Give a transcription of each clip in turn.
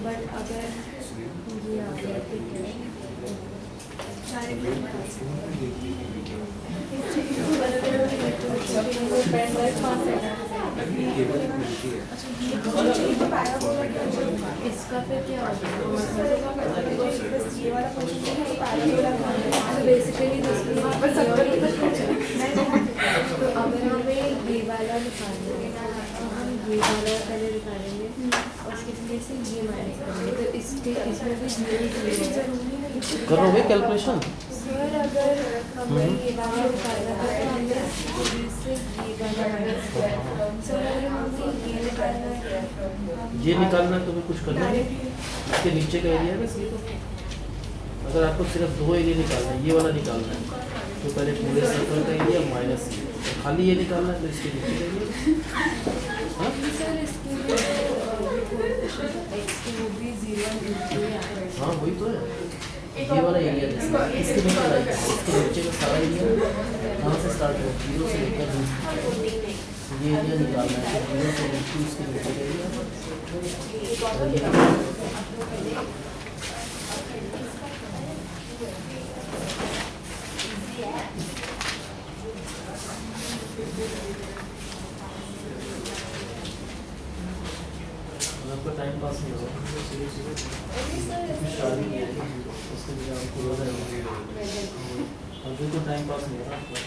But अगर ये आ गया ठीक है इसका फिर क्या होगा बेसिकली तो अगर हमें ये वाला निकालना है तो हम ये वाला पहले निकालेंगे और उसके लिए से ये माइनस करेंगे तो इसके इसमें भी करोगे कैलकुलेशन? सर अगर हमें ये वाला निकालना था तो हमने से ये वाला माइनस किया सर अगर हमें ये निकालना है ये निकालना है तो भी कुछ करना है इसके नीचे का एरिया है बस ये तो। अगर आपको सिर्फ दो एरिया निकालना है, ये वाला निकालना है तो पहले पूरे सर्कल का एरिया माइनस खाली ये निकालना है तो इसके नीचे का एरिया। सर इसके हाँ वही तो है, ये वाला एरिया इसके नीचे का सारा एरिया कहाँ से स्टार्ट हो, 0 से लेकर ये एरिया निकालना है तो 0 से लेकर इसके नीचे का एरिया। आपका टाइम पास नहीं होगा शादी है उसके लिए आपको अभी तो टाइम पास नहीं हो रहा आपका।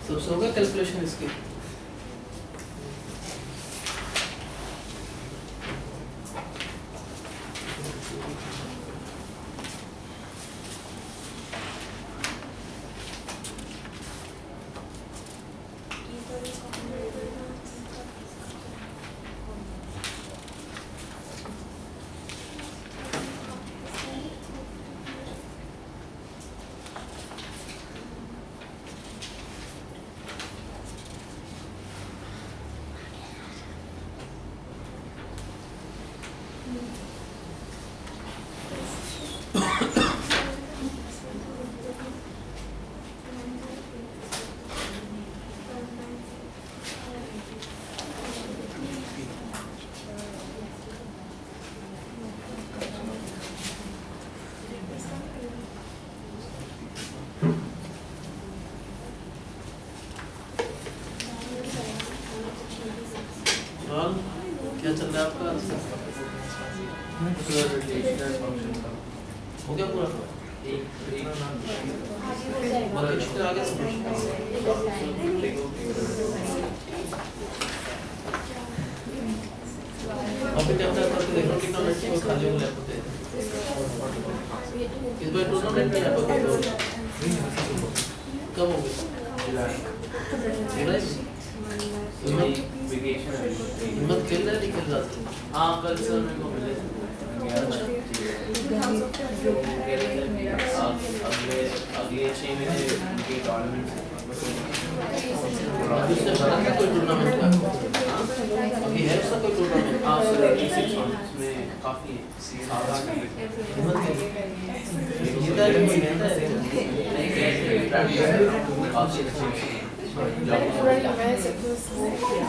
सबसे होगा कैलकुलेशन इसकी। क्या चल रहा है आपका? हो गया पूरा? आगे करके देखो कितना मिनट में खाली हो जाते हैं। इस बार टूर्नामेंट नहीं आ पाते कब हो गया? हिम्मत खेल रहा है नहीं खेल रहा? हाँ कल सर मेरे को मिले अगले 6 महीने के टूर्नामेंट कोई टूर्नामेंट का अभी है उसका कोई टूर्नामेंट? हाँ सर में काफी मैंने पूरा लगाया सब कुछ वो किया।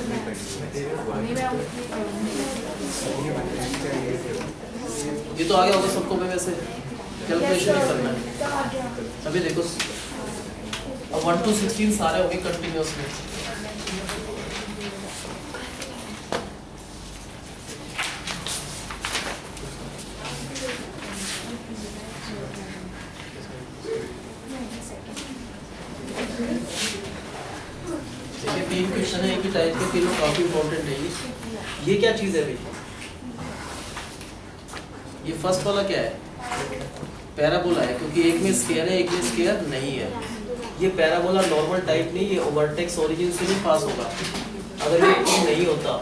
नहीं मैं ये तो आ गया होगा सबको में वैसे कैलकुलेशन नहीं करना है। अभी देखो अब 1 to 16 सारे हो गए कंटिन्यूस में। देखिए 3 क्वेश्चन है एक ही टाइप के, तीनों काफी इंपॉर्टेंट है। ये क्या चीज है भाई? ये फर्स्ट वाला क्या है? पैराबोला है, क्योंकि एक में स्क्वायर है एक में स्क्वायर नहीं है। ये पैराबोला नॉर्मल टाइप नहीं, ये वर्टेक्स ओरिजिन से नहीं पास होगा। अगर ये नहीं होता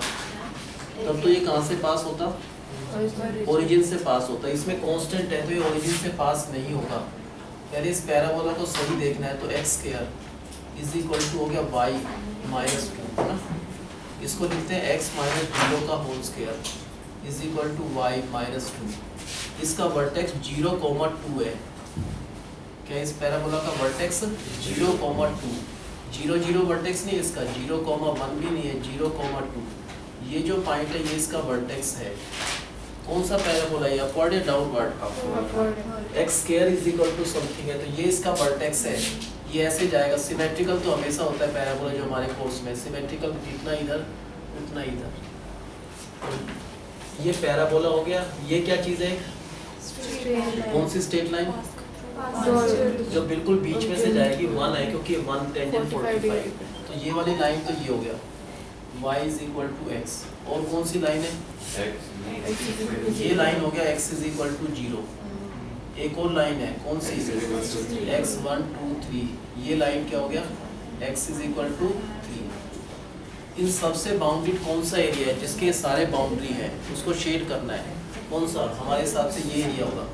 तब तो ये कहाँ से पास होता? ओरिजिन से पास होता। इसमें कांस्टेंट है तो ये ओरिजिन से पास नहीं होगा। यानी इस पैराबोला को सही देखना है तो x square is equal to हो गया वाई माइनस 2 है ना। इसको लिखते हैं एक्स माइनस 0 का whole square is equal to y minus 2। इसका वर्टेक्स 0,2 है। क्या इस पैराबोला का वर्टेक्स 0,2? 0 0 वर्टेक्स नहीं, इसका 0,1 भी नहीं है, 0,2। ये जो पॉइंट है ये इसका वर्टेक्स है। कौन सा पैराबोला है? अपवर्ड या downward? X square is equal to something है, तो ये इसका वर्टेक्स है। ये ऐसे जाएगा। सिमेट्रिकल तो हमेशा होता है पैराबोला जो हमारे कोर्स में, सिमेट्रिकल जितना इधर उतना इधर। ये पैराबोला हो गया। ये क्या चीज़ है? कौन सी स्ट्रेट लाइन? जो बिल्कुल बीच में से जाएगी 1 है, क्योंकि 1 टेंजेंट 45। तो ये वाली लाइन तो ये हो गया y is equal to x. और कौन सी लाइन है? ये लाइन हो गया x इज इक्वल टू 0। एक और लाइन है, कौन सी? x 1 2 3। ये लाइन क्या हो गया? x is equal to 3। इन सबसे बाउंडेड कौन सा एरिया है जिसके सारे बाउंड्री है उसको शेड करना है? कौन सा? हमारे हिसाब से ये एरिया होगा।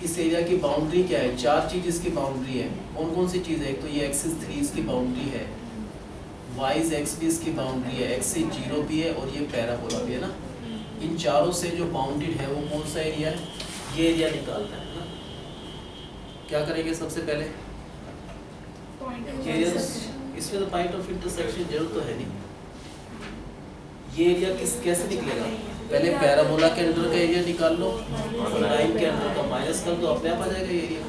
इस एरिया की बाउंड्री क्या है? 4 चीज इसकी बाउंड्री है। कौन कौन सी चीज़ है? एक तो ये एक्सिस 3 इसकी बाउंड्री है, वाइज एक्स भी इसकी बाउंड्री है, एक्स से 0 भी है और ये पैराबोला भी है ना। इन चारों से जो बाउंडेड है वो कौन सा एरिया है? ये एरिया निकालना है ना। क्या करेंगे सबसे पहले? ये एरिया, इसमें तो पॉइंट ऑफ इंटरसेक्शन जरूर तो है नहीं। ये एरिया कैसे निकलेगा? पहले पैराबोला के अंदर का एरिया निकाल लो और लाइन के अंदर का माइनस कर दो, अपने आप आ जाएगा ये एरिया।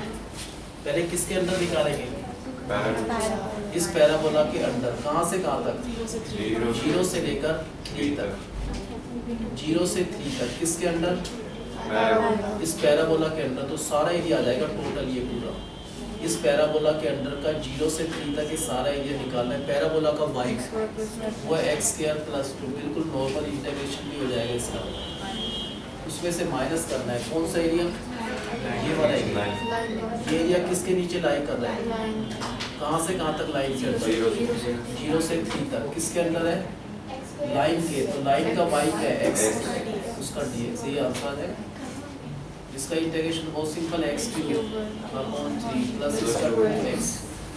पहले किसके अंदर निकालेंगे? इस पैराबोला के अंदर। कहाँ से कहाँ तक? 0 से लेकर 3 तक। 0 से 3 तक किसके अंदर? इस पैराबोला के अंदर। तो सारा एरिया आ जाएगा टोटल ये पूरा। इस पैराबोला के अंदर का 0 से 3 तक ये सारा एरिया निकालना है। पैराबोला का y वो एक्स स्क्वायर प्लस 2, बिल्कुल नॉर्मल इंटीग्रेशन भी हो जाएगा इसका। उसमें से माइनस करना है। कौन सा एरिया? ये वाला एरिया। ये एरिया किसके नीचे लाई कर रहा है? कहाँ से कहाँ तक लाइन चल रही है? 0 से 3 तक। किसके अंदर है? लाइन के। तो लाइन का y क्या है? x, उसका dx। ये आंसर है। इसका इंटीग्रेशन बहुत सिंपल है, x³ प्लस इसका 2x।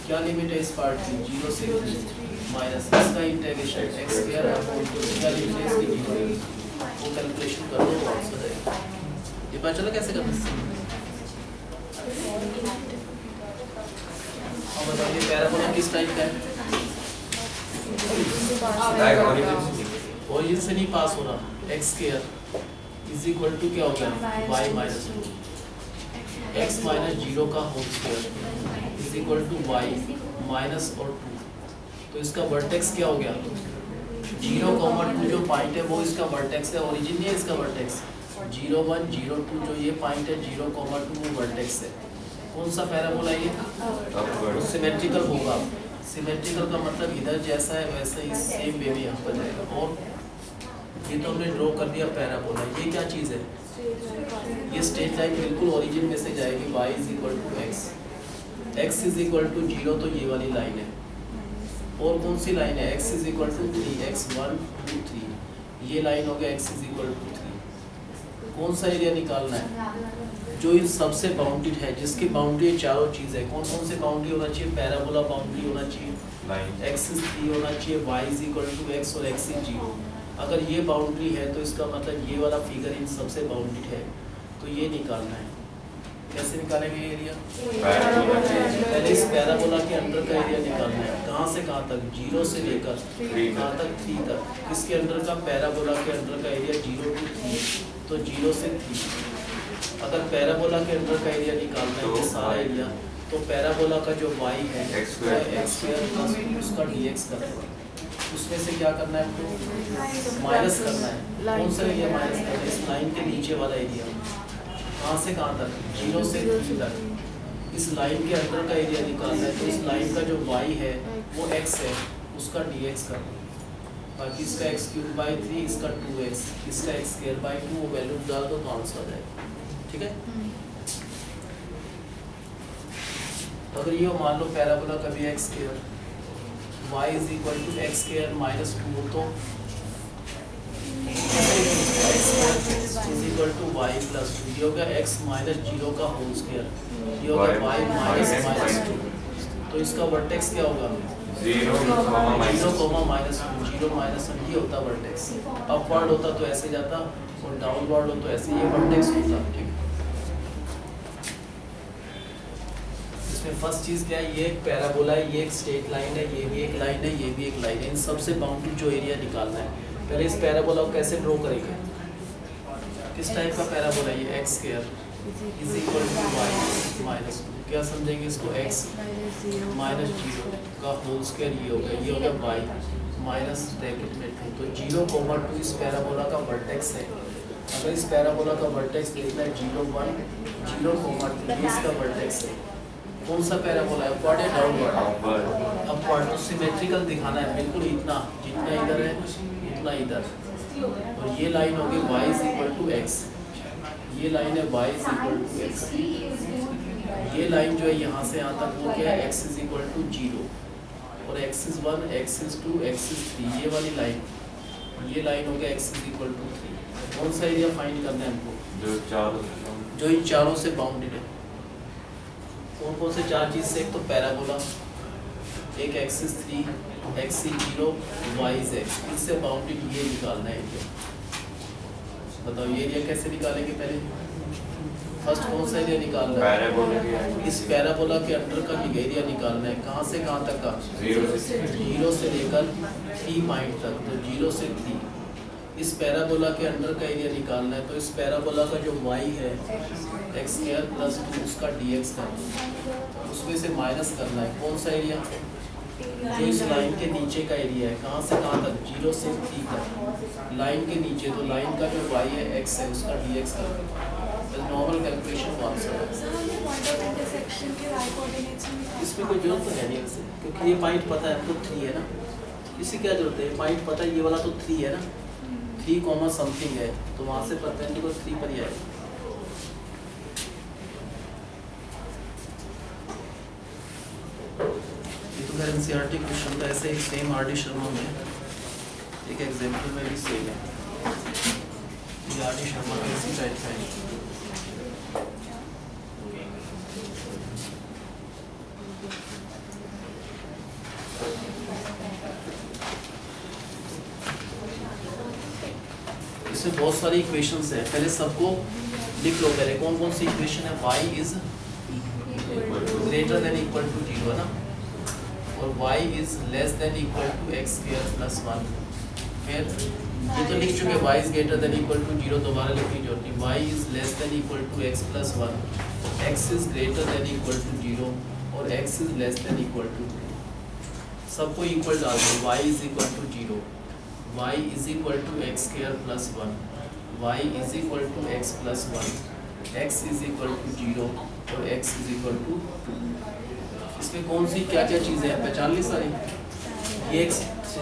क्या लिमिट है इस पार्ट की? 0 से 3 माइनस इसका इंटीग्रेशन x² क्या लिमिट है इसकी? 0। वो कैलकुलेशन कर लो, आंसर हो जाएगा। ये पता चला कैसे करना है? अब बताइए पैराबोला किस टाइप का है? ओरिजिन से नहीं पास हो रहा। X square is equal to क्या हो गया? Y minus 2। एक्स माइनस 0 का whole square is equal to y minus और 2। तो इसका वर्टेक्स क्या हो गया? 0,2 जो पॉइंट है वो इसका वर्टेक्स है। ओरिजिन नहीं है इसका वर्टेक्स। 0 1 0 2 जो ये पॉइंट है 0,2 वो वर्टेक्स है। कौन सा पैराबोला ये? तो सिमेट्रिकल होगा। सिमेट्रिकल का मतलब इधर जैसा है वैसे ही सेम वे में यहाँ पर जाएगा। और ये तो हमने ड्रॉ कर दिया पैराबोला। ये क्या चीज़ है? ये स्ट्रेट लाइन बिल्कुल ओरिजिन में से जाएगी। y is equal to x, x is equal to 0, तो ये वाली लाइन है। और कौन सी लाइन है? x is equal to 3, x 1 2 3। ये लाइन हो गया x इज इक्वल टू 3। कौन सा एरिया निकालना है? जो इन सबसे बाउंडेड है, जिसकी बाउंड्री चारों चीज़ है। कौन कौन से बाउंड्री होना चाहिए? पैराबोला बाउंड्री होना चाहिए, एक्स इज 3 होना चाहिए, y is equal to x और x इज 0। अगर ये बाउंड्री है तो इसका मतलब ये वाला फिगर इन सबसे बाउंडेड है, तो ये निकालना है। कैसे निकालेंगे एरिया? पैराबोला के पहले इस पैराबोला के अंडर का एरिया निकालना है। कहाँ से कहाँ तक? 0 से लेकर कहाँ तक? 3 तक। किसके अंडर का? पैराबोला के अंडर का एरिया 0 to 3, तो 0 से 3। अगर पैराबोला के अंडर का एरिया निकालना है ये सारा एरिया, तो पैराबोला का जो y है x square प्लस उसका dx करना है। उसमें से क्या करना है आपको? माइनस करना है। कौन सा एरिया माइनस करना है? इस लाइन के नीचे वाला एरिया। कहाँ से कहाँ तक? 0 से 3 तक। इस लाइन के अंदर का एरिया निकालना है, तो इस लाइन का जो y है वो x है, उसका dx करना है। बाकी इसका x³/3, इसका 2x, इसका x²/2, वो वैल्यू डाल दो तो आंसर आ जाएगा। ठीक है? अगर ये मान लो पैराबोला का भी x², y is equal to x² minus 2, तो is equal to y plus 2, ये हो गया x माइनस 0 का होल स्क्वायर, ये हो गया y माइनस 2। तो इसका वर्टेक्स क्या होगा? 0, 0, माइनस 2, 0 माइनस 1, ये होता वर्टेक्स। अपवर्ड होता तो ऐसे जाता और डाउनवर्ड हो तो ऐसे, ये वर्टेक्स होता। ठीक है? इसमें फर्स्ट चीज क्या है? ये एक पैराबोला है, ये एक स्ट्रेट लाइन है, ये भी एक लाइन है, ये भी एक लाइन है। इन सबसे बाउंडेड जो एरिया निकालना है, पहले इस पैराबोला को कैसे ड्रॉ करेंगे? किस टाइप का पैराबोला? ये x² is equal to y minus 2। क्या समझेंगे इसको? x माइनस 0 का होल स्क्वायर, ये हो गया, ये हो गया y माइनस ब्रैकेट में 2। तो 0,2 इस पैराबोला का वर्टेक्स है। अगर इस पैराबोला का वर्टेक्स देखना है 0, 1, 0,2 इसका वर्टेक्स है। कौन सा पैराबोला है? अपवर्ड या डाउनवर्ड? अपवर्ड। तो सिमेट्रिकल दिखाना है, बिल्कुल इतना, जितना इधर है इतना इधर। और ये लाइन होगी y is equal to x, ये लाइन है y is equal to x। ये लाइन जो है यहाँ से यहाँ तक वो क्या है? x इज इक्वल टू 0, और x is 1, x is 2, x is 3। ये वाली लाइन, ये लाइन हो गया x इज इक्वल टू 3। कौन सा एरिया फाइंड करना है हमको? जो इन चारों से बाउंडेड है। कौन कौन से चार चीज से? एक तो पैराबोला, एक x is 3, x is 0, y is x। इससे बाउंडेड ये निकालना है एरिया। बताओ ये एरिया कैसे निकालेंगे? पहले फर्स्ट कौन सा एरिया निकालना है? पैराबोला। इस पैराबोला के अंडर का एरिया निकालना है। कहाँ से कहाँ तक का? 0 से लेकर 3 पॉइंट तक, तो 0 से 3। इस पैराबोला के अंडर का एरिया निकालना है, तो इस पैराबोला का जो y है x² प्लस 2, उसका dx करना है। उसमें से माइनस करना है। कौन सा एरिया? जो इस लाइन के नीचे का एरिया है। कहाँ से कहाँ तक? 0 से 3 तक। लाइन के नीचे, तो लाइन का जो y है x है, उसका dx करना है। नॉर्मल कैलकुलेशन को आंसर है। इसमें कोई जरूरत तो है नहीं वैसे, क्योंकि ये पॉइंट पता है हमको 3 है ना। इसी क्या जरूरत है? पॉइंट पता है, ये वाला तो 3 है ना, 3, समथिंग है, तो वहाँ से परपेंडिकुलर को 3 पर ही आएगा। ये तो खैर एनसीईआरटी क्वेश्चन था, ऐसे ही सेम आर डी शर्मा में एक एग्जाम्पल में भी सेम है। ये आर डी शर्मा का इसी टाइप का है। इसमें बहुत सारी इक्वेशंस है, पहले सबको लिख लो। पहले कौन कौन सी इक्वेशन है? y is greater than equal to 0 है ना, और y is less than equal to x² plus 1। फिर ये तो लिख चुके, y is greater than equal to 0, दोबारा लिखने की जरूरत नहीं। y is less than equal to x plus 1, x is greater than equal to 0, और x is less than equal to 2। सबको इक्वल डाल दो। y is equal to 0, y is equal to x² plus 1, y is equal to x plus 1, x is equal to 0, और x is equal to 2। इसमें कौन सी क्या क्या चीज़ें हैं? पहचान ली सारी। ये एक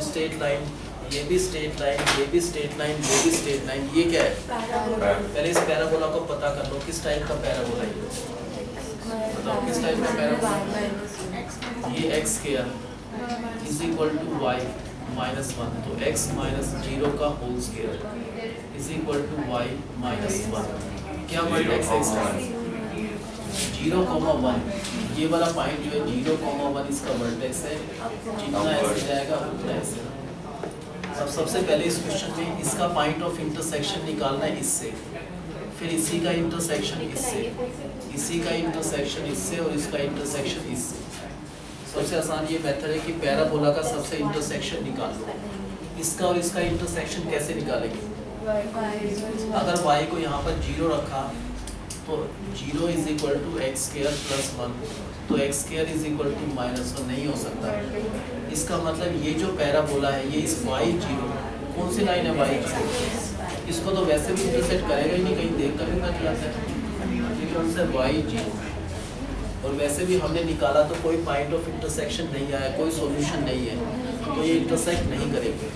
स्ट्रेट लाइन, ये भी स्ट्रेट लाइन, ये भी स्ट्रेट लाइन, ये भी स्ट्रेट लाइन। ये क्या है? पहले इस पैराबोला को पता कर लो, किस टाइप का पैराबोला है? बताओ किस टाइप का पैराबोला? ये x² is equal to y minus 1, तो x माइनस 0 का whole square is equal to y minus 1। क्या वर्टेक्स है इसका? 0,1। ये वाला पॉइंट जो है 0,1 इसका वर्टेक्स है। जितना ऐसे जाएगा उतना ऐसे। अब सबसे पहले इस क्वेश्चन में इसका पॉइंट ऑफ इंटरसेक्शन निकालना है इससे, फिर इसी का इंटरसेक्शन इससे, इसी का इंटरसेक्शन इससे और इसका इंटरसेक्शन इससे। सबसे आसान ये मेथड है कि पैराबोला का सबसे इंटरसेक्शन निकाल लो। इसका और इसका इंटरसेक्शन कैसे निकालेंगे? अगर y को यहाँ पर 0 रखा तो 0 is equal to x square plus 1, तो x square is equal to -1 नहीं हो सकता। इसका मतलब ये जो पैराबोला है ये इस y0, कौन सी लाइन है y0, इसको तो वैसे भी इंटरसेक्ट करेगा ही नहीं, कहीं देख कर भी मत जाता है, लेकिन से y0 और वैसे भी हमने निकाला तो कोई पॉइंट ऑफ इंटरसेक्शन नहीं आया, कोई सॉल्यूशन नहीं है, तो ये इंटरसेक्ट नहीं करेंगे।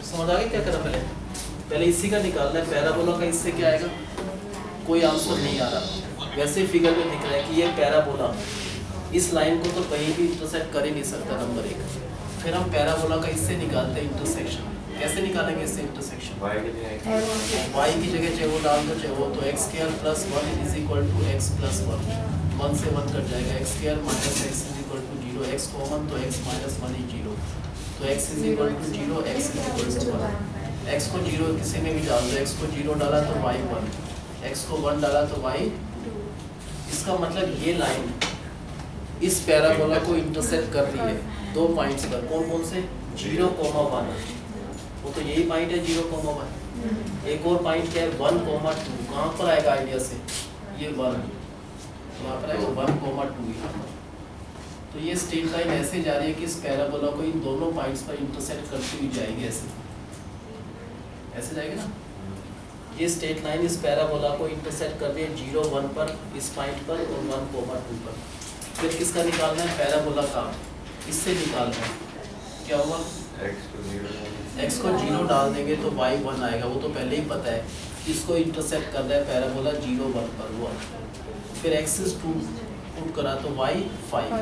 समझ आ गया क्या करना? पहले इसी का निकालना है, पैराबोला का इससे क्या आएगा, कोई आंसर नहीं आ रहा। वैसे फिगर में दिख रहा है कि ये पैराबोला इस लाइन को तो कहीं भी इंटरसेक्ट कर ही नहीं सकता, नंबर 1। फिर हम पैराबोला का इससे निकालते हैं इंटरसेक्शन। कैसे निकालेंगे इससे इंटरसेक्शन? y की जगह चाहे वो डाल दो चाहे वो, तो x square plus 1 is equal to x plus 1 से 1 कट जाएगा, x square minus x is equal to 0, x common तो एक्स माइनस 1 इज 0, तो x is equal to 0, x is equal to 1। x को 0 किसी में भी डाल दो, x को 0 डाला तो y 1, x को 1 डाला तो y 2। इसका मतलब ये लाइन इस पैराबोला को इंटरसेक्ट कर रही है दो पॉइंट्स पर। कौन कौन से? 0, 1, वो तो यही पॉइंट है 0, 1। एक और पॉइंट क्या है 1, 2। कहाँ पर आएगा आइडिया से? ये 1 यहाँ पर आएगा, 1, 2 यहाँ पर। तो ये स्ट्रेट लाइन ऐसे जा रही है कि इस पैराबोला को इन दोनों पॉइंट्स पर इंटरसेक्ट करती हुई जाएगी, ऐसे जाएगी ना। ये स्ट्रेट लाइन इस पैराबोला को इंटरसेक्ट कर रही है 0, 1 पर, इस पॉइंट पर, और 1, 2 पर। फिर किसका निकालना है? पैराबोला का। इससे निकालना है, क्या होगा? x को 0 डाल देंगे तो y 1 आएगा, वो तो पहले ही पता है। इसको इंटरसेक्ट कर रहा है पैराबोला 0, 1 पर, 1। फिर एक्सिस 2 पुट करा तो y 5।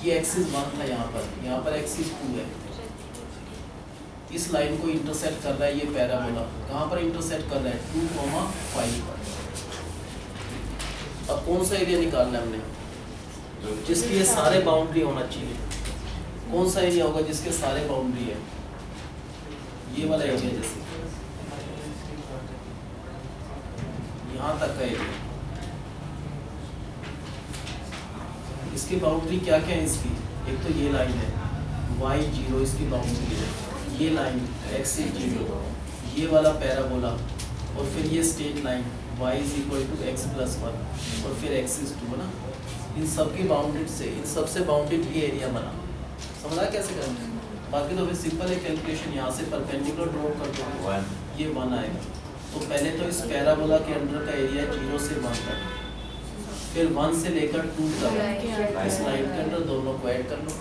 ये एक्सिस 1 था यहाँ पर एक्सिस 2 है। इस लाइन को इंटरसेक्ट कर रहा है ये पैराबोला। कहाँ पर इंटरसेक्ट कर रहा है? 2, 5 पर। अब कौन सा एरिया निकालना है हमने? जिसकी ये सारे बाउंड्री होना चाहिए। कौन सा एरिया होगा जिसके सारे बाउंड्री है? ये वाला एरिया, जैसे यहाँ तक का एरिया। इसकी बाउंड्री क्या क्या है इसकी? एक तो ये लाइन है y0, इसकी बाउंड्री है। ये लाइन x is 0, ये वाला पैराबोला, और फिर ये straight line y is equal to x plus 1, और फिर x is 2 ना। इन सब की बाउंडेड से, इन सबसे बाउंडेड ये एरिया बना। समझा कैसे करते हैं? बाकी तो फिर सिंपल है कैलकुलेशन। यहाँ से परपेंडिकुलर ड्रॉ कर दो, ये 1 आएगा। तो पहले तो इस पैराबोला के अंदर का एरिया 0 से 1 तक, फिर 1 से लेकर 2 तक इस लाइन के अंदर दोनों को ऐड कर लो।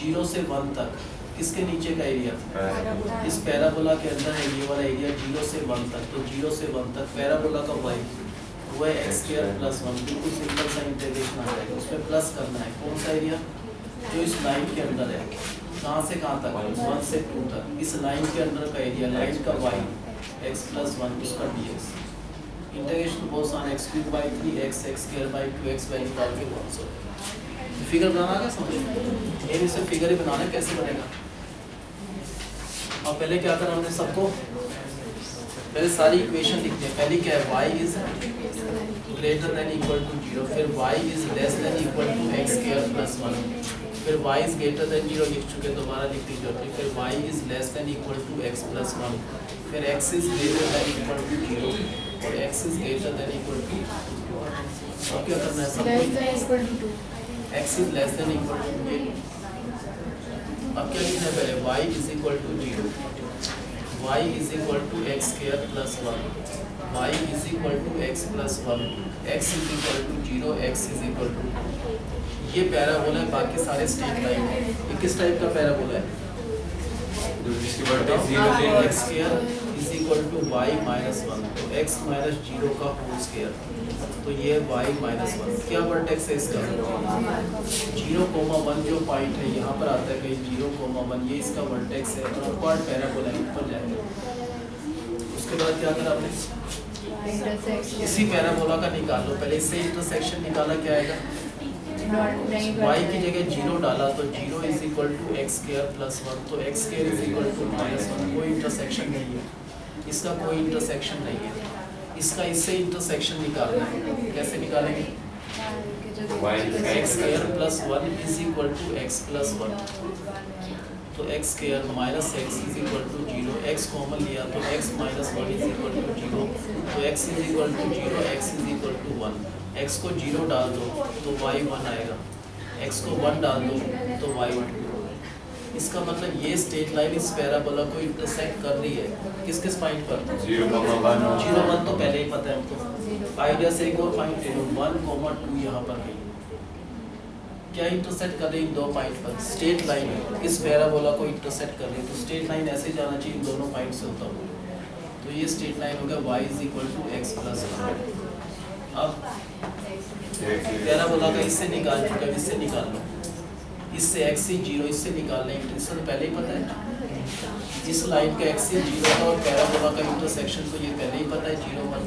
0 से 1 तक किसके नीचे का एरिया? इस पैराबोला के अंदर है ये वाला एरिया 0 से 1 तक। तो 0 से 1 तक पैराबोला का y वो है एक्स स्क्वायर प्लस 1। बिल्कुल सिंपल सा इंटीग्रेशन आ जाएगा। उसमें प्लस करना है। कौन सा एरिया? जो इस लाइन के अंदर है। कहाँ से कहाँ तक? 1 से 2 तक। इस लाइन के अंदर का एरिया, लाइन का y x प्लस 1, उसका dx। इंटीग्रेशन बहुत आसान, x³ x x² 2x निकाल के 100। फिगर बनाना क्या समझ में? ये सिर्फ फिगर ही बनाना है, कैसे बनेगा? और पहले क्या करना हमने सबको पहले सारी इक्वेशन लिखते हैं। पहली क्या है, y is greater than equal to 0, फिर y is less than equal to x square plus 1, फिर y इज ग्रेटर देन 0 लिख चुके, दोबारा लिखने की जरूरत नहीं, फिर y is less than equal to x plus 1, फिर x is greater than equal to 0 और x is greater than equal to, अब क्या करना है सब Less than equal to 2. x is less than equal to, ये अब क्या लिखना है पहले, y is equal to 0, y is equal to x square plus 1, y is equal to x plus 1, x is equal to 0, x is equal to, ये parabola है, बाकी सारे स्ट्रेट लाइन है। ये किस टाइप का पैराबोला है, जिसकी वर्टेक्स 0 से x square is equal to y minus 1, तो x माइनस 0 का होल स्क्वायर, तो ये y माइनस 1, क्या वर्टेक्स है इसका 0,1 जो पॉइंट है यहाँ पर आता है कहीं 0,1, ये इसका वर्टेक्स है और अपवर्ड पैराबोला है, ऊपर जाएगा। उसके बाद क्या करा आपने, इंटरसेक्शन इसी पैराबोला का निकाल लो, पहले इससे इंटरसेक्शन निकाला, क्या आएगा, y की जगह 0 डाला तो 0 is equal to x square plus 1, तो x square is equal to minus 1, कोई इंटरसेक्शन नहीं है, इसका कोई इंटरसेक्शन नहीं है, इसका इससे इंटरसेक्शन निकालना है, कैसे निकालेंगे, x square plus 1 is equal to x plus 1, तो x square minus x is equal to 0, x common लिया तो x minus 1 is equal to 0, तो x is equal to 0, x is equal to 1, x को 0 डाल दो तो y 1 आएगा, x को 1 डाल दो तो y 2, इसका मतलब ये स्ट्रेट लाइन इस पैराबोला को इंटरसेक्ट कर रही है, किस किस पॉइंट पर, 0,1 0,1 तो पहले ही पता है हमको, आइडिया से एक और पॉइंट ले लो 1,2 यहाँ पर भी क्या इंटरसेक्ट कर रही है, इन दो पॉइंट पर स्ट्रेट लाइन इस पैराबोला को इंटरसेक्ट कर रही है, तो स्ट्रेट लाइन ऐसे जाना चाहिए इन दोनों पॉइंट से होता हुआ, तो ये स्ट्रेट लाइन हो गया y is equal to x plus 1। अब पैराबोला का इससे निकाल चुका है, इससे निकाल लो, इससे x इज 0, इससे निकालना है, इससे तो पहले ही पता है, इस लाइन का x इज 0 था और पैराबोला का इंटरसेक्शन तो ये पहले ही पता है 0, 1,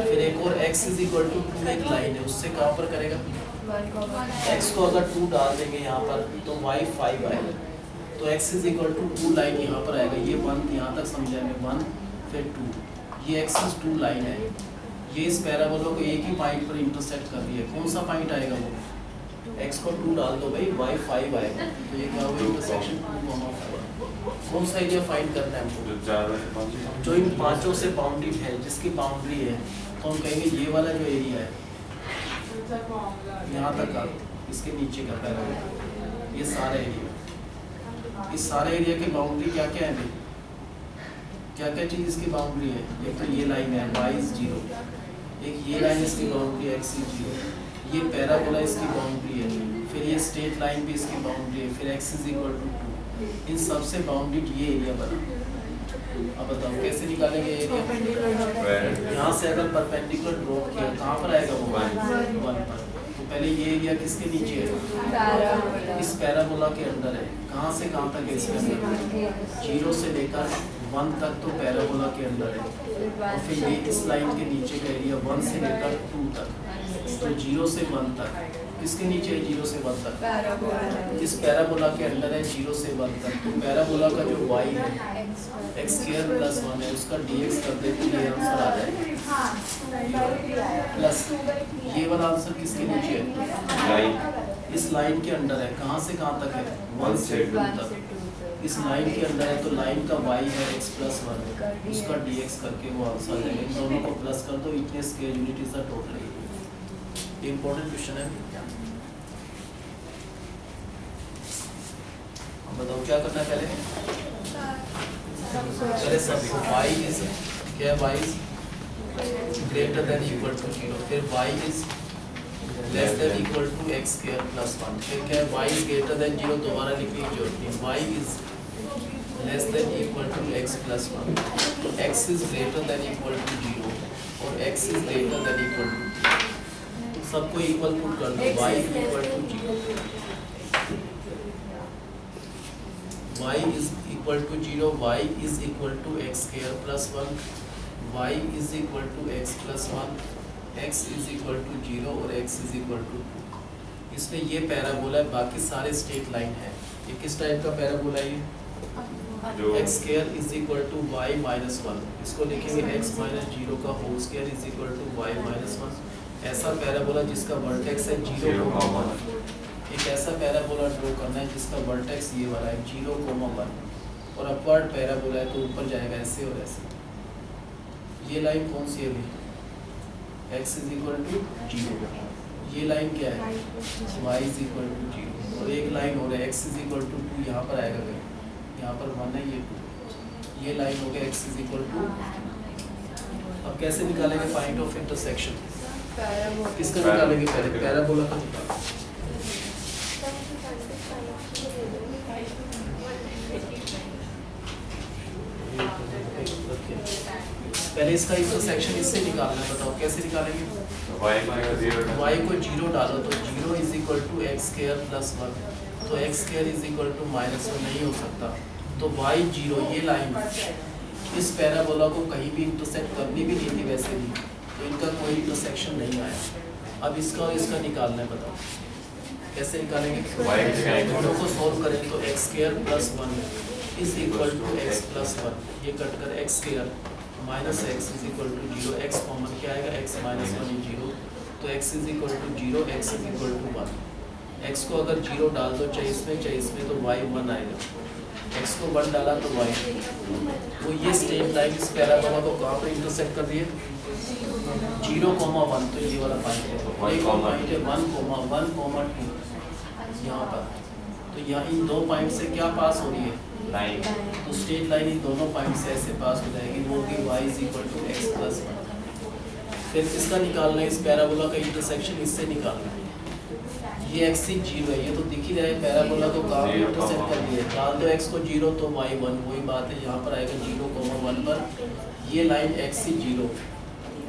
फिर एक और x इज इक्वल टू 2 एक लाइन है, उससे कहाँ पर करेगा, x को अगर 2 डाल देंगे यहाँ पर तो y 5 आएगा, तो x is equal to 2 line यहाँ पर आएगा, ये 1 यहाँ तक समझाएंगे 1 फिर 2, ये x इज 2 लाइन है, ये इस पैराबोला को एक ही पॉइंट पर इंटरसेक्ट कर रही है, कौन सा पॉइंट आएगा वो, x को 2 डाल दो भाई y 5 आएगा, तो ये क्या होगा इंटरसेक्शन 2,5, कौन सा एरिया फाइंड करना है हमको, जो इन पांचों से बाउंडेड है, जिसकी बाउंड्री है, तो हम कहेंगे ये वाला जो एरिया है यहाँ तक का, इसके नीचे का पैराबोला, ये सारा एरिया, इस सारे एरिया की बाउंड्री क्या क्या है भाई, क्या क्या चीज़ इसकी बाउंड्री है, एक तो ये लाइन है y इज 0, एक ये लाइन इसकी बाउंड्री है x इज 0, ये पैराबोला इसकी बाउंड्री है, फिर ये स्ट्रेट लाइन भी इसकी बाउंड्री है, फिर x इज इक्वल टू 2, इन सबसे बाउंडेड ये एरिया बना। अब बताओ कैसे निकालेंगे एरिया, यहाँ से अगर परपेंडिकुलर ड्रॉप किया कहाँ पर आएगा वो 1 पर, तो पहले ये एरिया किसके नीचे है, इस पैराबोला के अंदर है, कहाँ से कहाँ तक है इसके अंदर, 0 से लेकर 1 तक तो पैराबोला के अंदर है, और फिर ये इस लाइन के नीचे का एरिया 1 से लेकर 2 तक, तो 0 से 1 तक किसके नीचे है, 0 से 1 तक, इस पैराबोला के अंदर है 0 से 1 तक, तो पैराबोला का जो y है x स्क्वायर प्लस 1 है, उसका dx कर दे तो ये आंसर आ जाएगा, प्लस ये वाला आंसर किसके नीचे है, इस लाइन के अंदर है, कहाँ से कहाँ तक है, 1 से 2 तक, इस लाइन के अंदर है, तो लाइन का y है x प्लस 1, उसका dx करके वो आंसर आ जाएगा, इन दोनों को प्लस कर दो, इतने square unit is the total area. ये इंपॉर्टेंट क्वेश्चन है, बताओ क्या करना है पहले, पहले सब y इज क्या है, y is greater than equal to 0, फिर y is less than equal to x square plus 1, फिर क्या है y इज ग्रेटर देन 0, दोबारा लिखने की जरूरत नहीं, y is less than equal to x plus 1, x is greater than equal to 0 और x is greater than equal to, सबको इक्वल पुट कर दो, y is equal to 0, y is equal to 0, y is equal to x square plus 1, y is equal to x plus 1, x is equal to 0 और x is equal to 2। इसमें ये parabola है, बाकी सारे straight line है। ये किस type का पैराबोला है, जो x square is equal to y minus one, इसको लिखेंगे एक्स माइनस जीरो का whole square is equal to y minus one. ऐसा पैराबोला जिसका वर्टेक्स है 0,1, एक ऐसा पैराबोला ड्रॉ करना है जिसका वर्टेक्स ये वाला है 0,1 और अपवर्ड पैराबोला है तो ऊपर जाएगा ऐसे और ऐसे। ये लाइन कौन सी है अभी? एक्स इज इक्वल टू 0, ये लाइन क्या है? वाई इज इक्वल टू 0 और एक लाइन हो रहा है एक्स इज इक्वल टू 2, यहाँ पर आएगा कहीं, यहाँ पर 1 है, ये 2, ये लाइन हो गया एक्स इज इक्वल टू। अब कैसे निकालेंगे पॉइंट ऑफ इंटरसेक्शन? किसका निकालेंगे पहले? पैराबोला का निकालेंगे। पहले इसका इंटरसेक्शन इससे निकालना है, बताओ कैसे निकालेंगे? y माइनस 0 y को 0 डालो तो 0 is equal to x square plus 1, तो x square is equal to minus 1 नहीं हो सकता, तो y 0 ये लाइन इस पैराबोला को कहीं भी इंटरसेक्ट करनी भी नहीं थी वैसे भी, तो इनका कोई इंटरसेक्शन नहीं आया। अब इसका और इसका निकालना है, बताओ कैसे निकालेंगे? दोनों को सॉल्व करें तो x square plus 1 is equal to x plus 1, ये कट कर x square minus x is equal to 0, x common क्या आएगा? एक्स माइनस 1 इज 0, तो x is equal to 0, x is equal to 1। X को अगर 0 डाल दो चाहे इसमें तो y 1 आएगा, एक्स को 1 डाला तो y, वो ये स्ट्रेट लाइन इस पैराबोला को कहाँ पर इंटरसेक्ट कर रही है? 0,1, तो ये वाला पॉइंट है, एक पॉइंट है 1,1,2 यहाँ पर, तो यहाँ इन दो पॉइंट से क्या पास हो रही है? लाइन। तो स्ट्रेट लाइन इन दोनों पॉइंट से ऐसे पास हो जाएगी, वो होगी y is equal to x plus 1। फिर किसका निकालना है? इस पैराबोला का इंटरसेक्शन इससे निकालना है। ये एक्स 0 है, ये तो दिख ही रहा है, पैराबोला को कहाँ पर इंटरसेक्ट कर दिया है? डाल दो एक्स को 0 तो y 1, वही बात है, यहाँ पर आएगा 0,1 पर, ये लाइन एक्स 0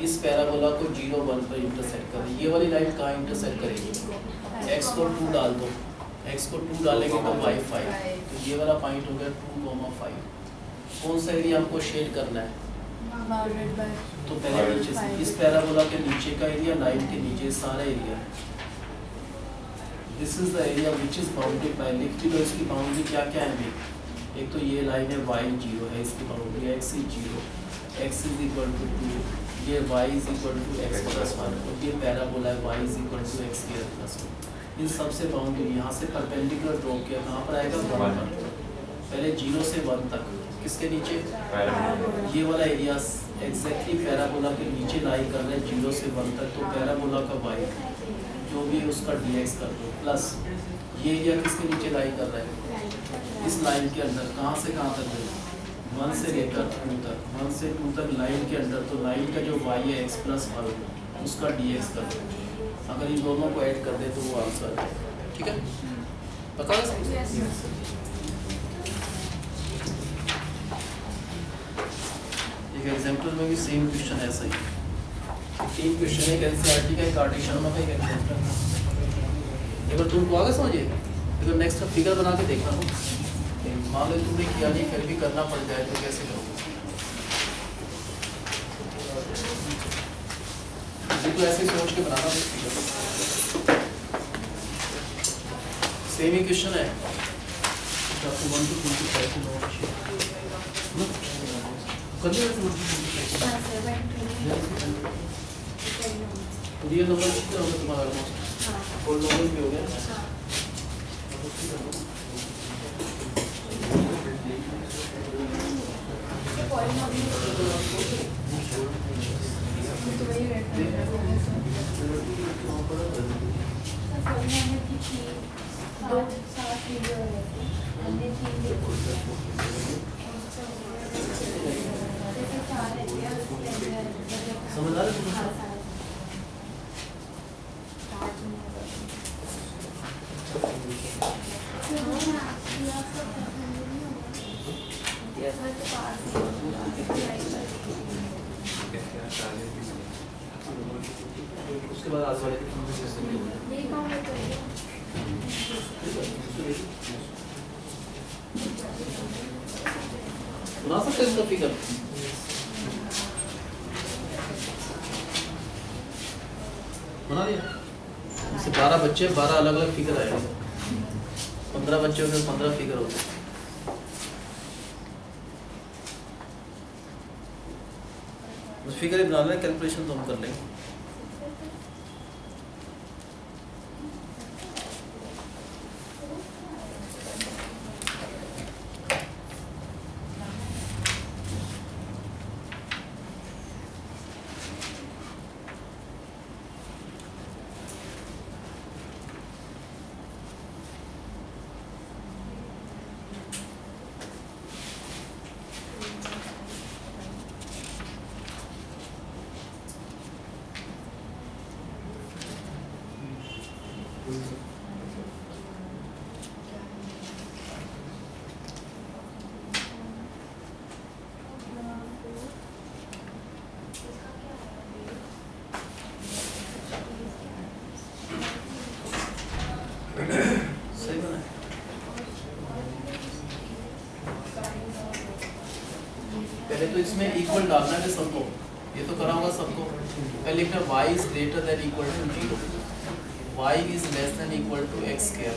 इस पैराबोला को 0,1 पर इंटरसेक्ट कर रही है। ये वाली लाइन कहाँ इंटरसेक्ट करेगी? एक्स को 2 डाल दो, एक्स को 2 डालेंगे तो y 5, तो ये वाला पॉइंट हो गया 2,5। कौन सा एरिया हमको शेड करना है? तो पहले नीचे से, इस पैराबोला के नीचे का एरिया, लाइन के नीचे सारा area, this is the area which is bounded by, लिख भी लो इसकी बाउंड्री क्या क्या है अभी। एक तो ये लाइन है y 0 है, इसकी boundary x is 0, x is equal to 2, ये y is equal to x plus 1 और ये पैराबोला है y is equal to x square plus 1। इन सबसे बाउंड्री यहाँ से परपेंडिकुलर ड्रॉ किया, कहाँ पर आएगा? 1 पर, पहले 0 से 1 तक, किसके नीचे? ये वाला एरिया एग्जैक्टली पैराबोला के नीचे लाई कर रहे हैं 0 से 1 तक, तो पैराबोला का y जो भी उसका dx कर दो, प्लस ये एरिया किसके नीचे लाई कर रहा है? इस लाइन के अंदर, कहाँ से कहाँ तक है? 1 से लेकर 2 तक, 1 से 2 तक लाइन के अंदर, तो लाइन का जो y है x प्लस 1 उसका dx कर दो, अगर इन दोनों को ऐड कर दे तो वो आंसर है। ठीक है, पता है? एक एग्जाम्पल में भी सेम क्वेश्चन ऐसा ही, 3 क्वेश्चन, एक एनसीईआरटी का, एक कार्टेशियन का, एक एग्जाम्पल। एक बार तुमको आगे समझिए, अगर नेक्स्ट का फिगर बना के देखना हो, मान लो तुमने किया नहीं फिर भी करना पड़ जाए तो कैसे करोगे? तो ऐसे सोच के बनाना फिगर, सेम ही क्वेश्चन है, आपको 1 to 25 को नोट रियल नंबर कितना होगा तुम्हारा? ऑलमोस्ट होल नंबर भी हो गया। समझ आ रहा है? उसके बाद आज वाले बना सकते हैं इसका फिगर। बना दिया। इससे 12 बच्चे 12 अलग अलग फिगर आएंगे। 15 बच्चे होते 15 फिगर होते। फिगर बना लेना, कैलकुलेशन तो हम कर लेंगे। सही बना है। पहले तो इसमें इक्वल डालना है सबको, ये तो करा होगा सबको। पहले लिखना y is greater than equal to 0, y is less than equal to x square.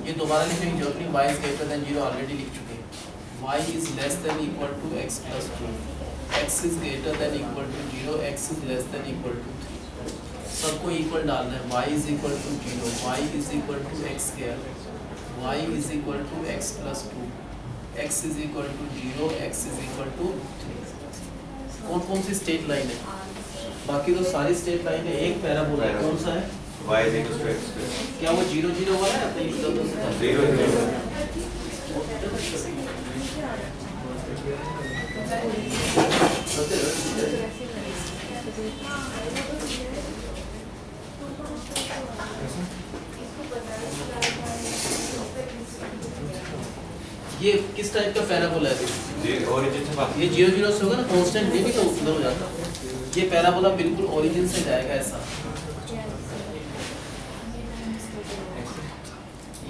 ये दोबारा लिखने की जरूरत नहीं, y is greater than 0 already लिख चुके हैं। y is less than equal to x plus 2, x is greater than equal to 0, x is less than equal to 3। सबको इक्वल डालना है। y is equal to 0, y is equal to x square, y is equal to x plus 2, x is equal to 0, x is equal to 3। कौन कौन सी state line है? बाकी तो सारी state line है। एक पैराबोला है, कौन सा है? y is equal to x square. क्या वो 0 0 वाला है? तो इधर से था। 0 0. ये किस टाइप का पैराबोला है? जी origin से बात ये 0 0 से होगा ना, कांस्टेंट नहीं भी तो उधर हो जाता। ये पैराबोला बिल्कुल ओरिजिन से जाएगा ऐसा।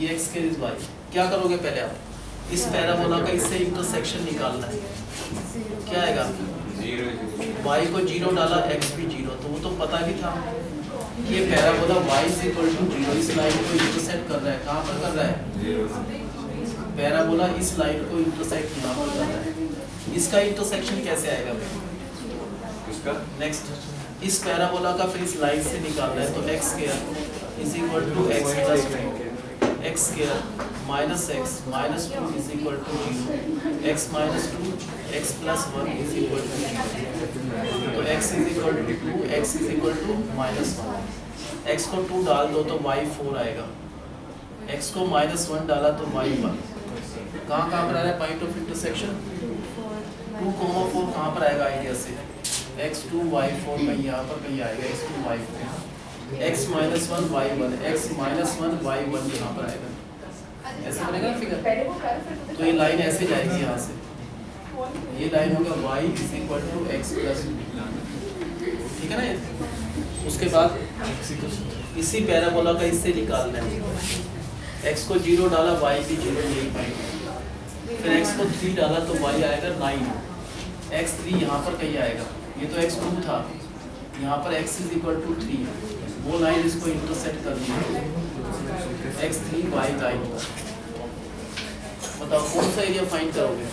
ये x के इज y। क्या करोगे पहले आप? इस पैराबोला का इससे इंटरसेक्शन निकालना है। क्या आएगा? 0 y को 0 डाला, x भी 0, तो वो तो पता भी था कि ये parabola y is equal to 0 इस लाइन को इंटरसेक्ट कर रहा है। कहाँ पर कर रहा है? 0. पैराबोला इस लाइन को इंटरसेक्ट यहाँ पर कर रहा है। इसका इंटरसेक्शन कैसे आएगा? इसका नेक्स्ट, इस पैराबोला का फिर इस लाइन से निकालना है, तो x square is equal to x plus 2, x square minus x minus 2 is equal to 0, x minus 2 x plus 1 is equal to 0। तो x is equal to 2, x is equal to minus 1। x को 2 डाल दो तो y 4 आएगा, x को minus 1 डाला तो y 1। कहाँ कहाँ पर आ रहा है पॉइंट ऑफ इंटरसेक्शन? 2, 4 कहाँ पर आएगा आइडिया से? x2 y4 कहीं यहाँ पर कहीं आएगा, x2 y4, x minus 1 y1, x minus 1 y1 यहाँ पर आएगा। ऐसे बनेगा फिगर। तो ये लाइन ऐसे जाएगी यहाँ से, ये लाइन होगा y is equal to x plus 2, ठीक है ना ये? उसके बाद इसी पैराबोला का इससे निकालना है। x को 0 डाला, y भी 0, यही पॉइंट। फिर x को 3 डाला तो y आएगा 9, x3 यहाँ पर कहीं आएगा। ये तो x2 था, यहाँ पर x इज इक्वल टू 3, वो लाइन इसको इंटरसेक्ट कर दी, x3 y लाइन। बताओ कौन सा एरिया फाइंड करोगे?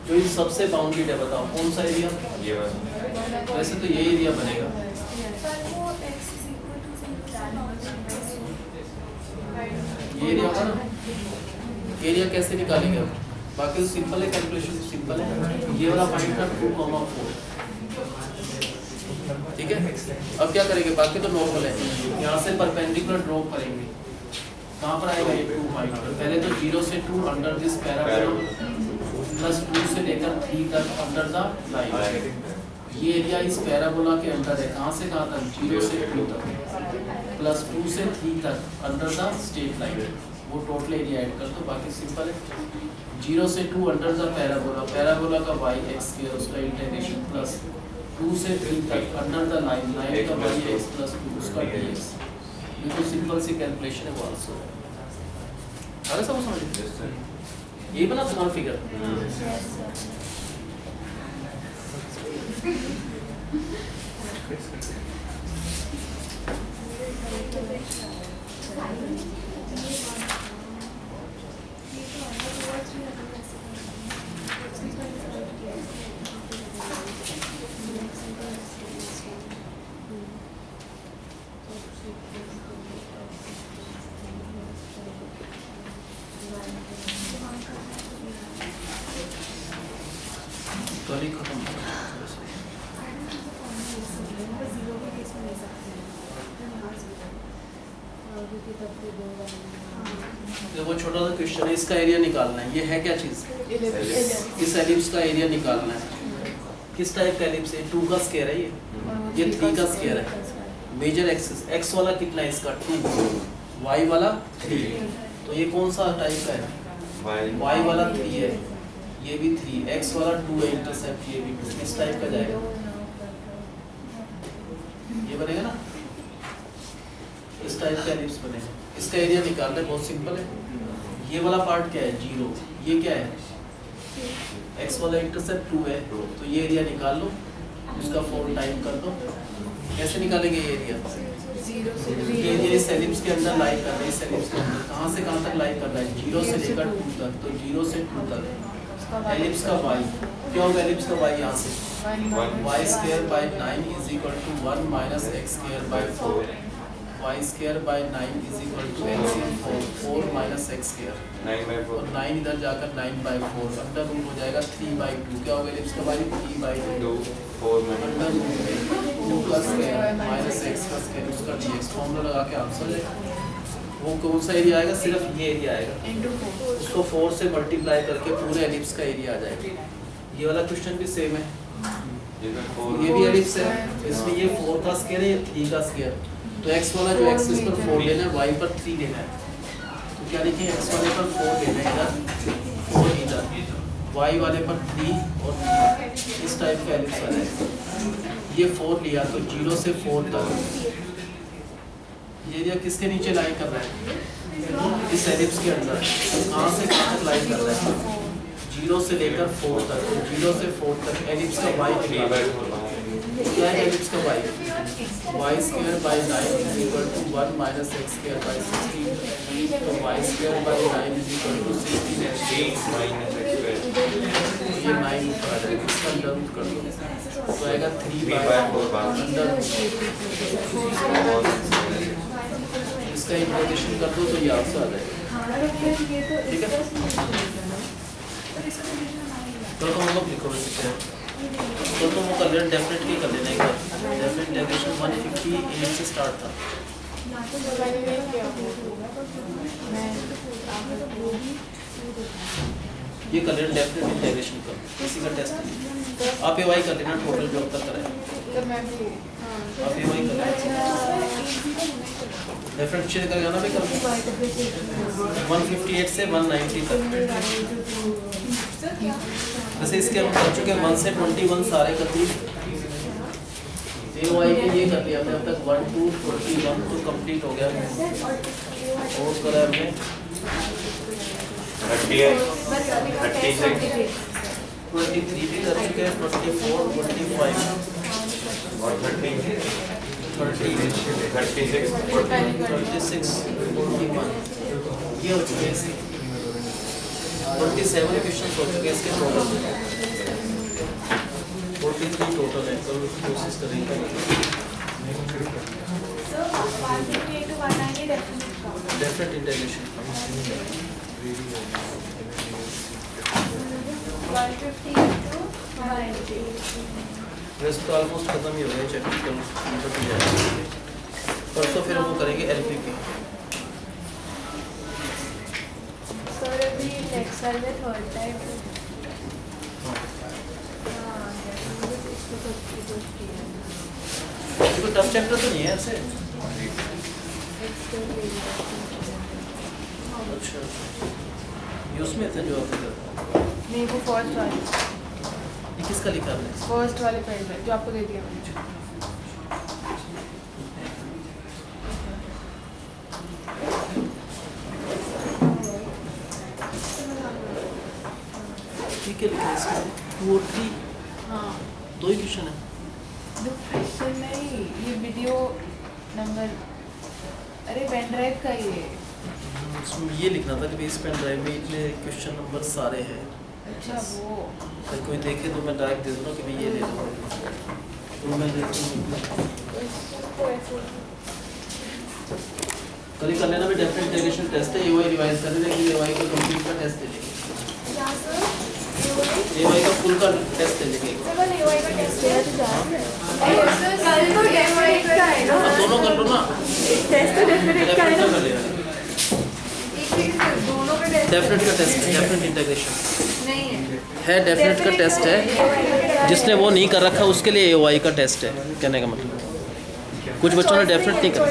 जो इस सबसे बाउंडेड है, बताओ कौन सा एरिया? ये वाला। वैसे तो ये एरिया बनेगा। ये एरिया होगा ना? एरिया कैसे निकालेंगे अब? बाकी तो सिंपल है, कैलकुलेशन सिंपल है। ये वाला पॉइंट था 2,4, ठीक है। अब क्या करेंगे? बाकी तो नॉर्मल है। यहाँ से परपेंडिकुलर ड्रॉ करेंगे। कहाँ पर आएगा ये 2 पॉइंट? पहले तो 0 से 2 अंडर दिस पैराबोला प्लस 2 से लेकर 3 तक अंडर द लाइन। ये एरिया इस पैराबोला के अंदर है। कहाँ से कहाँ तक? 0 से 2 तक प्लस 2 से 3 तक अंडर द स्ट्रेट लाइन। वो टोटल एरिया ऐड कर दो, बाकी सिंपल है। 0 से 2 अंडर द पैराबोला, पैराबोला का y x स्क्वायर उसका इंटीग्रेशन प्लस 2 से 3 तक अंडर द लाइन, लाइन का y x प्लस 2 उसका dx। ये तो सिंपल सी कैलकुलेशन है वो आंसर है। अरे सब समझ ये बना तुम्हारा फिगर। कल ही खत्म हो गया। जीरो के केस में ले सकते हैं क्योंकि तब फिर दो बार देखो छोटा सा क्वेश्चन है, इसका एरिया निकालना है। ये है क्या चीज़? इस एलिप्स का एरिया निकालना है। किस टाइप का एलिप्स है? 2 का स्क्वायर है ये 3 का स्क्वायर है। मेजर एक्सिस x वाला कितना है इसका? 2, y वाला 3। तो ये कौन सा टाइप का है? y वाला 3 है, ये भी 3, x वाला 2 है इंटरसेप्ट, ये भी 2। किस टाइप का जाएगा? ये बनेगा ना, इस टाइप का एलिप्स बनेगा। इसका एरिया निकालना है, बहुत सिंपल है। ये वाला पार्ट क्या है? 0। ये क्या है? x वाला इंटरसेप्ट 2 है, तो ये एरिया निकाल लो, इसका 4 टाइप कर दो। कैसे निकालेंगे ये एरिया? ये एरिया इस एलिप्स के अंदर लाई कर रहा है। इस एलिप्स के अंदर कहाँ से कहाँ तक लाई कर रहा है? 0 से लेकर 2 तक। तो 0 से 2 तक एलिप्स का y क्या होगा? एलिप्स का y यहाँ से y square by 9 is equal to 1 minus x square by 4। y square by 9 is equal to LCM 4 minus x square. 9/4 और 9 इधर जाकर 9/4 अंडर रूट हो जाएगा 3/2। क्या होगा एलिप्स का y? 3/2 4 में अंडर रूट में 2 का स्क्वायर माइनस x का स्क्वायर, उसका dx फॉर्मूला लगा के आंसर है। वो कौन सा एरिया आएगा? सिर्फ ये एरिया आएगा। उसको 4 से मल्टीप्लाई करके पूरे एलिप्स का एरिया आ जाएगा। ये वाला क्वेश्चन भी सेम है, ये भी एलिप्स है, इसमें ये 4 का स्क्वायर है, ये 3 का स्क्वायर। तो x वाला जो एक्सिस पर 4 लेना है, y पर 3 लेना है। तो क्या लिखें? x वाले पर 4 लेना है इधर, 4 इधर, y वाले पर 3 और 3। इस टाइप का एलिप्स आ जाएगा। ये 4 लिया तो 0 से 4 तक ये एरिया किसके नीचे लाई कर रहा है? इस एलिप्स के अंदर। कहाँ से कहाँ तक लाई कर रहा है? 0 से लेकर 4 तक। तो 0 से 4 तक एलिप्स का y निकालना है। क्या है एलिप्स का y? y square by 9 is equal to 1 minus x square by 16। तो y square by 9 is equal to 16 ये 9 ऊपर आ जाएगा, इसका अंडर रूट कर दो तो आएगा 3/4 अंडर रूट। इसका इंटीग्रेशन कर दो तो ये आंसर आ जाएगा। ठीक है, तो तुम लोग लिखो इससे। तो तुम वो कर लेना, डेफिनेटली कर लेना एक बार। डेफिनेट इंटीग्रेशन 158 से स्टार्ट था। ये कर लेना, डेफिनेट इंटीग्रेशन कर, किसी का टेस्ट नहीं। आप ये वाई कर लेना, टोटल जो अब तक कराए आप ये वाई कर लेना। डिफरेंशिएट करके आना भी कर 158 से 190 तक। वैसे इसके हम कर चुके हैं 1 से 21 सारे कर दिए। वाई के ये कर लिया हमने अब तक 1 to 21 तो कंप्लीट हो गया। और करा हमने 38 36 23 भी कर चुके हैं, 24 25 और 30 36 36 41 ये हो चुके हैं। 47 क्वेश्चन हो चुके हैं इसके टोटल। 43 टोटल है, कल कोशिश करेंगे। डेफिनेट इंटीग्रेशन 150 to 190 रेस्ट तो ऑलमोस्ट खत्म ही हो गया। चैप्टर परसों फिर वो करेंगे एलपीपी। सर अभी नेक्स्ट साल में थर्ड टाइम कोई टफ चैप्टर तो नहीं है ऐसे? अच्छा ये उसमें थे जो आपने करा। नहीं वो फर्स्ट वाले ये किसका लिखा है? फर्स्ट वाले पेज में जो आपको दे दिया मैंने। ठीक है लिखा है इसमें 2 और 3 हाँ 2 ही क्वेश्चन है। दो क्वेश्चन नहीं, ये वीडियो नंबर, अरे पेन ड्राइव का ही है। उसमें ये लिखना था कि भाई इस पेन ड्राइव में इतने क्वेश्चन नंबर सारे हैं। अच्छा वो अगर कोई देखे तो मैं डायरेक्ट दे दूँगा कि भाई ये ले लो। तो मैं दे दूँगा। कल ही कर लेना भी डेफिनेट इंटीग्रेशन टेस्ट है। ये वाई रिवाइज कर लेना कि ये वाई को कंप्लीट का टेस्ट दे लेंगे। क्या सर ए वाई का फुल का टेस्ट है देखिए कल तो डेमोरेट का है ना, दोनों कर लो ना टेस्ट तो डेफिनेट का है ना। कर लेना दोनों का टेस्ट डेफिनेट का टेस्ट है डेफिनेट इंटीग्रेशन नहीं है। है डेफिनेट का टेस्ट है जिसने वो नहीं कर रखा उसके लिए ए वाई का टेस्ट है कहने का मतलब कुछ बच्चों ने डेफिनेट नहीं कर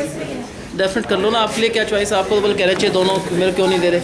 डेफिनेट कर लो ना आपके लिए क्या चॉइस है आपको तो बोल कह रहे चाहिए दोनों मेरे क्यों नहीं दे रहे